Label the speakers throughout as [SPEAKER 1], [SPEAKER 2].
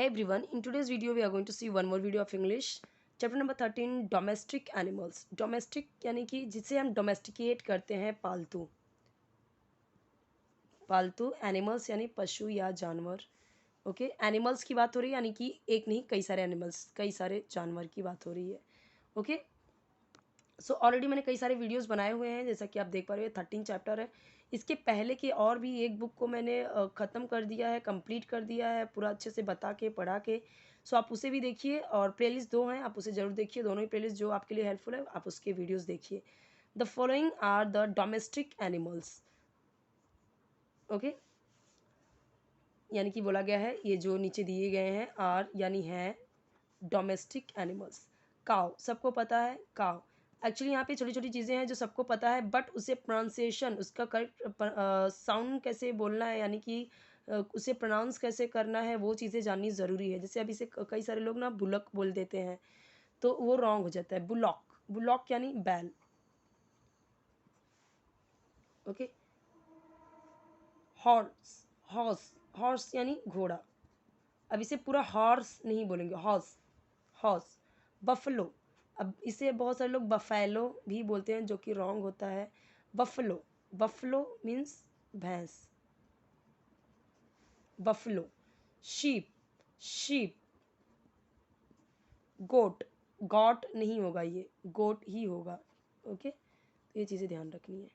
[SPEAKER 1] Hey everyone, in today's video we are going to see one more video of English. Chapter number 13 domestic animals. Domestic यानी कि जिसे हम domesticate करते हैं, पालतू. पालतू एनिमल्स यानी पशु या जानवर. ओके, एनिमल्स की बात हो रही है यानी कि एक नहीं कई सारे एनिमल्स, कई सारे जानवर की बात हो रही है. ओके, सो ऑलरेडी मैंने कई सारे वीडियोस बनाए हुए हैं, जैसा कि आप देख पा रहे हो 13 चैप्टर है. इसके पहले की और भी एक बुक को मैंने ख़त्म कर दिया है, कंप्लीट कर दिया है पूरा अच्छे से बता के पढ़ा के. सो आप उसे भी देखिए और प्लेलिस्ट दो हैं, आप उसे ज़रूर देखिए. दोनों ही प्लेलिस्ट जो आपके लिए हेल्पफुल है आप उसके वीडियोज़ देखिए. The following are the domestic animals. Okay, यानी कि बोला गया है ये जो नीचे दिए गए हैं आर यानी हैं डोमेस्टिक एनिमल्स. काव सबको पता है, काव. एक्चुअली यहाँ पे छोटी छोटी चीज़ें हैं जो सबको पता है, बट उसे प्रोनाउंसिएशन उसका करेक्ट साउंड कैसे बोलना है यानी कि उसे प्रोनाउंस कैसे करना है वो चीज़ें जाननी ज़रूरी है. जैसे अब इसे कई सारे लोग ना बुलक बोल देते हैं तो वो रॉन्ग हो जाता है. बुलॉक, बुलॉक यानी बैल. ओके, हॉर्स, हॉर्स, हॉर्स यानी घोड़ा. अब इसे पूरा हॉर्स नहीं बोलेंगे, हॉर्स, हॉर्स. बफलो, अब इसे बहुत सारे लोग बफेलो भी बोलते हैं जो कि रॉन्ग होता है. बफलो, बफलो मीन्स भैंस. Buffalo. Sheep, sheep. Goat, got नहीं होगा, ये गोट ही होगा. ओके, तो ये चीज़ें ध्यान रखनी है.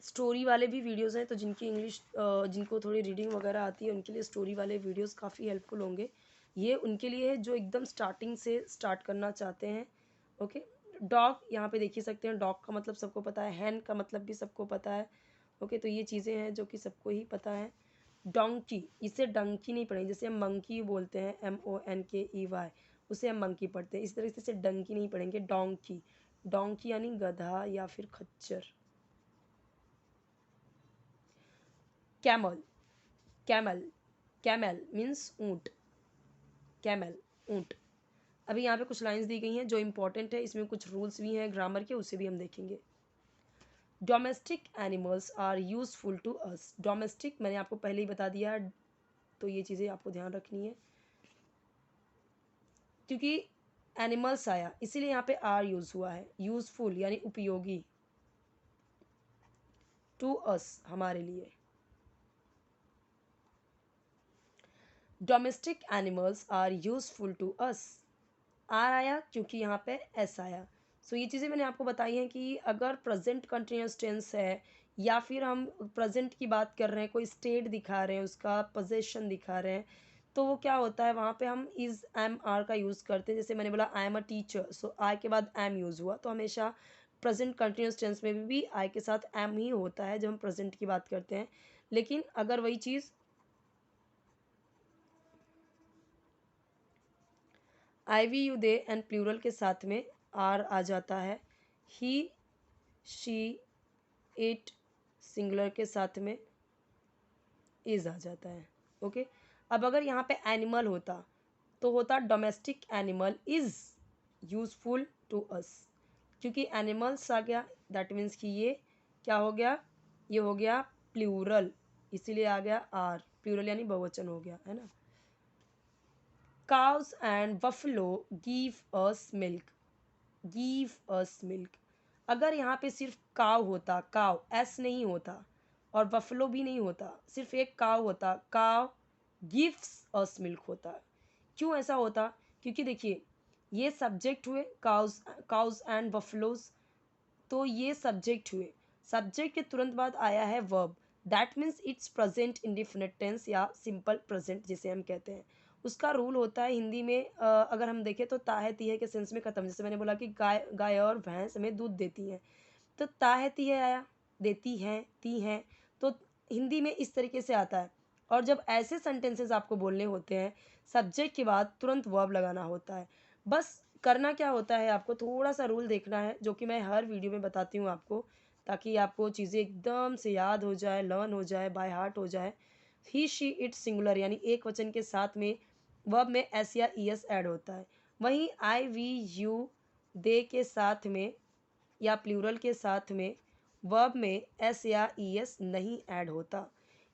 [SPEAKER 1] स्टोरी वाले भी वीडियोस हैं, तो जिनकी इंग्लिश जिनको थोड़ी रीडिंग वगैरह आती है उनके लिए स्टोरी वाले वीडियोस काफ़ी हेल्पफुल होंगे. ये उनके लिए है जो एकदम स्टार्टिंग से स्टार्ट करना चाहते हैं. ओके, डॉग यहाँ पे देख ही सकते हैं, डॉग का मतलब सबको पता है, हैन का मतलब भी सबको पता है. ओके, तो ये चीज़ें हैं जो कि सबको ही पता है. डोंकी, इसे डंकी नहीं पढ़ेंगे, जैसे हम मंकी बोलते हैं MONKEY, उसे हम मंकी पढ़ते हैं. इस तरह से इसे डंकी नहीं पढ़ेंगे, डोंकी. डोंकी यानी गधा या फिर खच्चर. कैमल, कैमल, कैमल मीन्स ऊँट. कैमल, ऊँट. अभी यहाँ पे कुछ लाइंस दी गई हैं जो इंपॉर्टेंट है, इसमें कुछ रूल्स भी हैं ग्रामर के, उसे भी हम देखेंगे. Domestic animals are useful to us. Domestic मैंने आपको पहले ही बता दिया है, तो ये चीज़ें आपको ध्यान रखनी है क्योंकि एनिमल्स आया इसीलिए यहाँ पे आर यूज़ हुआ है. यूजफुल यानी उपयोगी, टू अस हमारे लिए. Domestic animals are useful to us. Are आया क्योंकि यहाँ पे एस आया. सो ये चीज़ें मैंने आपको बताई हैं कि अगर प्रेजेंट कंटिन्यूस टेंस है या फिर हम प्रेजेंट की बात कर रहे हैं, कोई स्टेट दिखा रहे हैं, उसका पोजेशन दिखा रहे हैं, तो वो क्या होता है वहाँ पे हम इज़ एम आर का यूज़ करते हैं. जैसे मैंने बोला आई एम अ टीचर, सो आई के बाद एम यूज़ हुआ, तो हमेशा प्रेजेंट कंटिन्यूस टेंस में भी आई के साथ एम ही होता है जब हम प्रेजेंट की बात करते हैं. लेकिन अगर वही चीज़ I we you they and plural के साथ में आर आ जाता है. ही, शी, इट सिंगुलर के साथ में इज़ आ जाता है. ओके, अब अगर यहाँ पे एनिमल होता तो होता domestic animal is useful to us. क्योंकि एनिमल्स आ गया दैट मीन्स कि ये क्या हो गया, ये हो गया प्लूरल, इसीलिए आ गया आर. प्लूरल यानी बहुवचन हो गया, है ना. cows and buffalo give us milk. give us milk. अगर यहाँ पे सिर्फ काव होता, काव एस नहीं होता और बफलो भी नहीं होता, सिर्फ एक काव होता, काव गिव्स अस मिल्क होता. क्यों ऐसा होता, क्योंकि देखिए ये सब्जेक्ट हुए काउज, काउज एंड बफलोज, तो ये सब्जेक्ट हुए. सब्जेक्ट के तुरंत बाद आया है verb, that means it's present indefinite tense या सिंपल प्रेजेंट जिसे हम कहते हैं. उसका रूल होता है हिंदी में अगर हम देखें तो ताहे तीहे के सेंस में ख़त्म. जैसे मैंने बोला कि गाय, गाय और भैंस हमें दूध देती हैं, तो ताहे तीहे आया, देती हैं, ती हैं, तो हिंदी में इस तरीके से आता है. और जब ऐसे सेंटेंसेस आपको बोलने होते हैं सब्जेक्ट के बाद तुरंत वर्ब लगाना होता है. बस करना क्या होता है, आपको थोड़ा सा रूल देखना है जो कि मैं हर वीडियो में बताती हूँ आपको, ताकि आपको चीज़ें एकदम से याद हो जाए, लर्न हो जाए, बाय हार्ट हो जाए. ही, शी, इट सिंगुलर यानी एक वचन के साथ में वर्ब में एस या ई एस ऐड होता है. वहीं आई वी यू दे के साथ में या प्लूरल के साथ में वर्ब में एस या ई एस नहीं ऐड होता.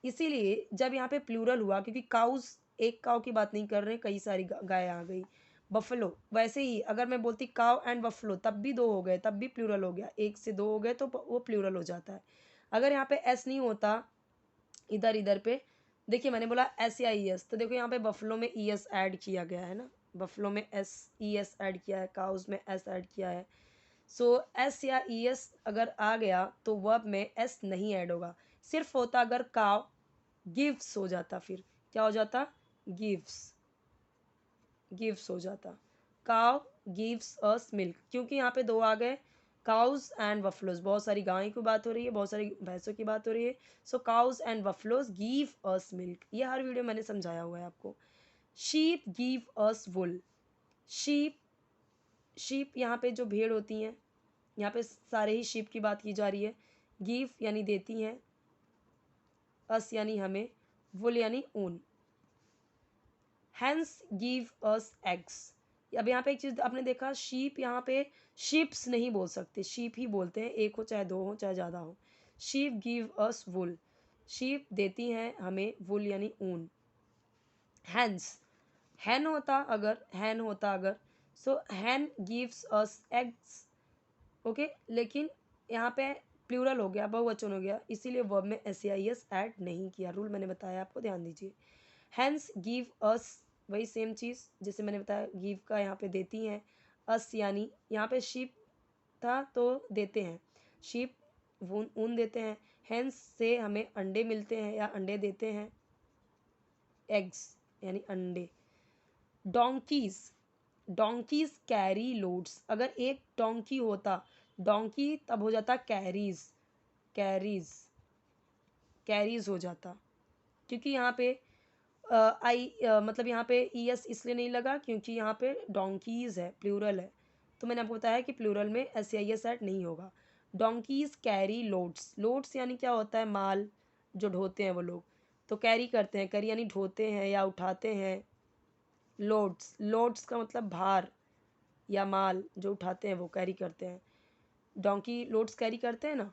[SPEAKER 1] इसीलिए जब यहाँ पे प्लूरल हुआ, क्योंकि काउज, एक काउ की बात नहीं कर रहे, कई सारी गाय आ गई। बफलो, वैसे ही अगर मैं बोलती काउ एंड बफलो तब भी दो हो गए, तब भी प्लूरल हो गया, एक से दो हो गए तो वो प्लूरल हो जाता है। अगर यहाँ पे एस नहीं होता इधर इधर पे, देखिए मैंने बोला एस या ई एस, तो देखो यहाँ पे बफलो में ई एस ऐड किया गया है ना, बफलो में एस ई एस ऐड किया है, काउज में एस ऐड किया है। सो एस या ई एस अगर आ गया तो वर्ब में एस नहीं ऐड होगा, सिर्फ होता अगर काव गिव्स हो जाता, फिर क्या हो जाता, गिव्स, गिव्स हो जाता, काव गिव्स अस मिल्क, क्योंकि यहाँ पे दो आ गए, काउज एंड बफलोज, बहुत सारी गायों की बात हो रही है, बहुत सारी भैंसों की बात हो रही है। So cows and buffaloes give us milk, ये हर वीडियो मैंने समझाया हुआ है आपको। Sheep give us wool, sheep, sheep यहाँ पे जो भेड़ होती हैं, यहाँ पे सारे ही शीप की बात की जा रही है। गिव यानी देती हैं, अस यानी हमें, वुल यानी ऊन। हैंस गिव अस एग्स, अब यहाँ पे एक चीज़ आपने देखा, शीप यहाँ पे शीप्स नहीं बोल सकते, शीप ही बोलते हैं, एक हो चाहे दो हो चाहे ज़्यादा हो। Sheep give us wool, sheep देती हैं हमें, वुल यानी ऊन। हैंस, हैन होता अगर, हैन होता अगर, सो हैन गिव्स अस एग्स, ओके, लेकिन यहाँ पे प्लूरल हो गया, बहुवचन हो गया, इसीलिए वर्ब में एस आई एस ऐड नहीं किया, रूल मैंने बताया आपको, ध्यान दीजिए। हैंस गिव अस, वही सेम चीज़ जैसे मैंने बताया, गिव का यहाँ पे देती हैं, अस यानी यहाँ पे शीप था तो देते हैं, शीप ऊन, ऊन देते हैं। हैंस से हमें अंडे मिलते हैं या अंडे देते हैं, एग्स यानी अंडे। डोंकीज, डोंकीज कैरी लोड्स, अगर एक डोंकी होता, डोंकी तब हो जाता कैरीज, कैरीज, कैरीज हो जाता, क्योंकि यहाँ पे मतलब यहाँ पे ई एस इसलिए नहीं लगा क्योंकि यहाँ पे डोंकीज है, प्लूरल है, तो मैंने आपको बताया कि प्लूरल में एस आई एस ऐड नहीं होगा। डोंकीज कैरी लोड्स, लोड्स यानी क्या होता है, माल जो ढोते हैं वो लोग, तो कैरी करते हैं, कैरी यानी ढोते हैं या उठाते हैं। लोड्स, लोड्स का मतलब भार या माल जो उठाते हैं वो कैरी करते हैं, डोंकी लोड्स कैरी करते हैं ना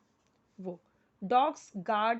[SPEAKER 1] वो। Dogs guard